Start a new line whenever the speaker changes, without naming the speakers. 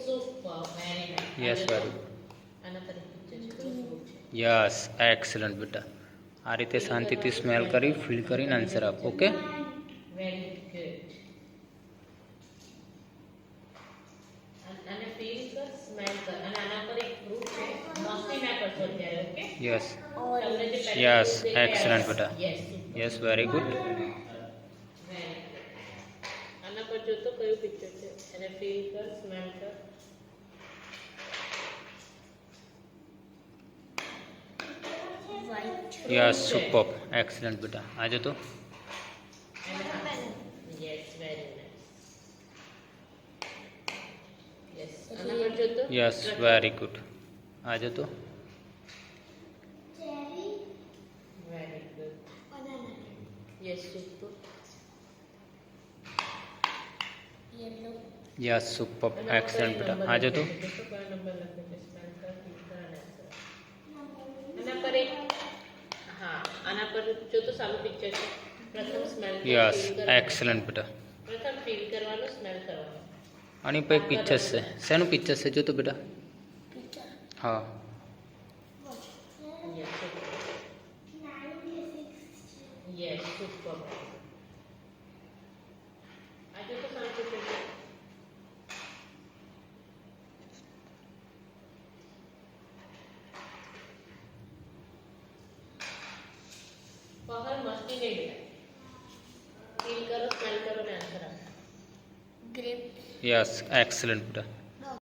Super very nice.
Yes very
આના પર એક પિક્ચર છે કયું ફ્રૂટ છે?
યસ એક્સલન્ટ બેટા. આ રીતે શાંતિથી સ્મેલ કરી ફીલ કરીને આન્સર આપો. Okay
very good. અને ફીલ કર સ્મેલ કર અને આના પર એક ફ્રૂટ છે મસ્તી ના કરશો અત્યારે. ઓકે
યસ
તમને જે પહેલા
યસ
fruit દેખાય
એક્સલન્ટ બેટા.
Yes
yes very good.
આના પર જો તો કયું પિક્ચર છે એને ફીલ કર સ્મેલ કર.
યસ સુપર એક્સલન્ટ બેટા. આજે તો
યસ વેરી નાઇસ. યસ આના પર જો તો
યસ વેરી ગુડ. આજે તો
very good. Yes super.
Yes super excellent બેટા. આજે તો
કયો નંબર લખ્યો છે સ્મેલ કર ફીલ કર અને answer. આના પર એક હા આના પર જો તો સારું પિક્ચર છે. પ્રથમ સ્મેલ
યસ એક્સલન્ટ બેટા.
પ્રથમ ફીલ કરવાનું સ્મેલ કરવાનું.
આની પર એક પિક્ચર છે. શેનું પિક્ચર છે જો તો બેટા? હા
યસ સુપર. આજે તો સારું પિક્ચર છે. પહલ મસ્તી નહીં બેટા. ફીલ કરો સ્મેલ કરો ને આન્સર આપો.
યસ એક્સલન્ટ બેટા.